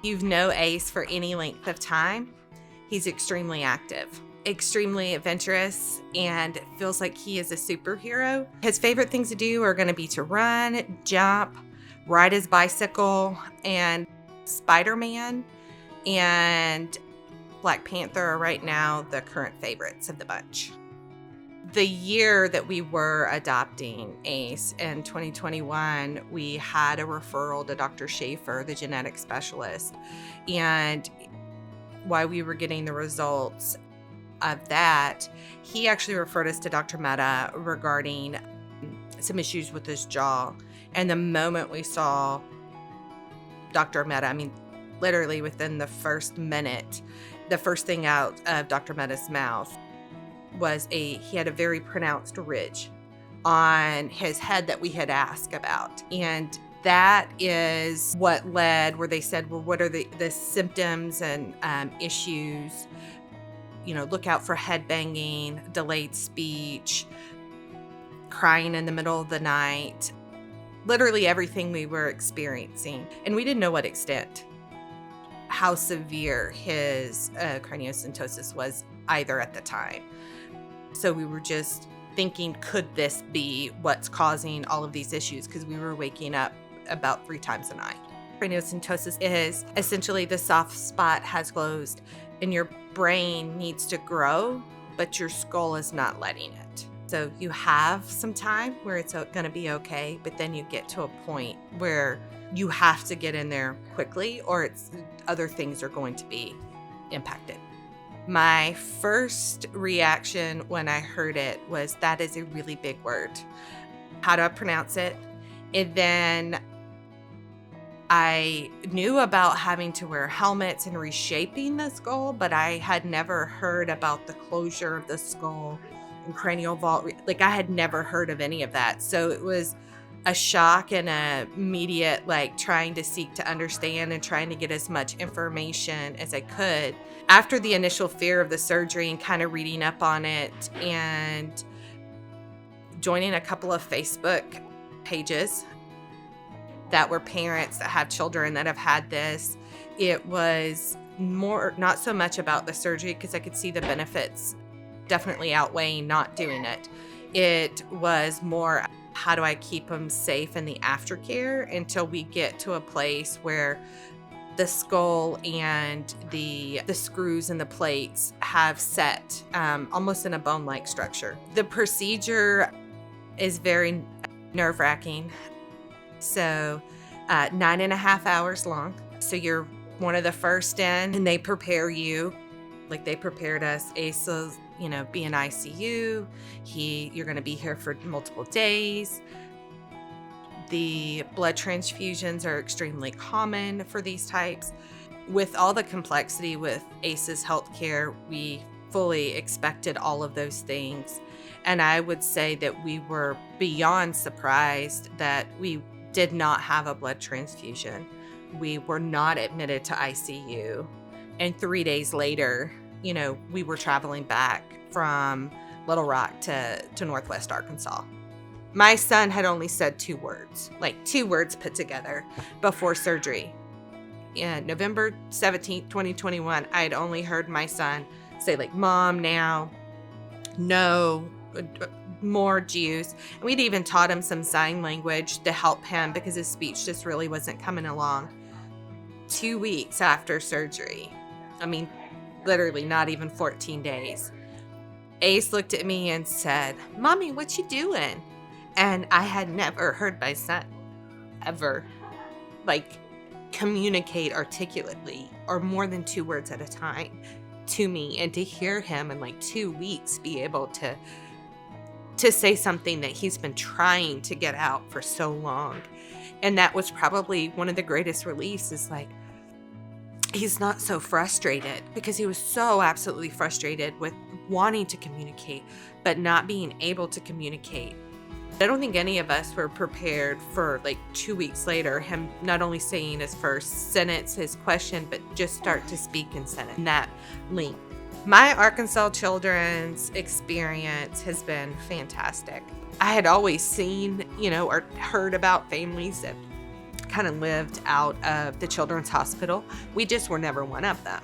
You've known Ace for any length of time. He's extremely active, extremely adventurous, and it feels like he is a superhero. His favorite things to do are going to be to run, jump, ride his bicycle, and Spider-Man and Black Panther are right now the current favorites of the bunch. The year that we were adopting Ace in 2021, we had a referral to Dr. Schaefer, the genetic specialist. And while we were getting the results of that, he actually referred us to Dr. Mehta regarding some issues with his jaw. And the moment we saw Dr. Mehta, literally within the first minute, the first thing out of Dr. Mehta's mouth was he had a very pronounced ridge on his head that we had asked about. And that is what led where they said, well, what are the symptoms and issues? Look out for head banging, delayed speech, crying in the middle of the night, literally everything we were experiencing. And we didn't know what extent, how severe his craniosynostosis was either at the time. So we were just thinking, could this be what's causing all of these issues? Because we were waking up about 3 times a night. Craniosynostosis is essentially the soft spot has closed and your brain needs to grow, but your skull is not letting it. So you have some time where it's going to be okay, but then you get to a point where you have to get in there quickly or other things are going to be impacted. My first reaction when I heard it was, that is a really big word. How do I pronounce it? And then I knew about having to wear helmets and reshaping the skull, but I had never heard about the closure of the skull and cranial vault. I had never heard of any of that. So it was a shock and a immediate trying to seek to understand and trying to get as much information as I could. After the initial fear of the surgery and kind of reading up on it and joining a couple of Facebook pages that were parents that have children that have had this, it was more, not so much about the surgery because I could see the benefits definitely outweighing not doing it. It was more, how do I keep them safe in the aftercare until we get to a place where the skull and the screws and the plates have set almost in a bone-like structure. The procedure is very nerve-wracking. So 9.5 hours long. So you're one of the first in, and they prepare you like they prepared us. Ace will, be in ICU. You're going to be here for multiple days. The blood transfusions are extremely common for these types. With all the complexity with Ace's healthcare, we fully expected all of those things. And I would say that we were beyond surprised that we did not have a blood transfusion. We were not admitted to ICU. And 3 days later, we were traveling back from Little Rock to Northwest Arkansas. My son had only said 2 words, 2 words put together before surgery. In November 17th, 2021, I had only heard my son say Mom now, no, more juice. And we'd even taught him some sign language to help him because his speech just really wasn't coming along. 2 weeks after surgery, literally not even 14 days, Ace looked at me and said, "Mommy, what you doing?" And I had never heard my son ever communicate articulately or more than 2 words at a time to me. And to hear him in 2 weeks be able to say something that he's been trying to get out for so long. And that was probably one of the greatest reliefs, is he's not so frustrated, because he was so absolutely frustrated with wanting to communicate, but not being able to communicate. I don't think any of us were prepared for 2 weeks later, him not only saying his first sentence, his question, but just start to speak in sentence. That link. My Arkansas children's experience has been fantastic. I had always seen, or heard about families that kind of lived out of the Children's Hospital. We just were never one of them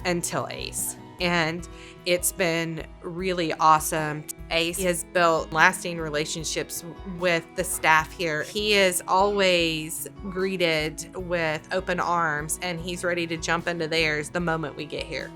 until Ace. And it's been really awesome. Ace has built lasting relationships with the staff here. He is always greeted with open arms, and he's ready to jump into theirs the moment we get here.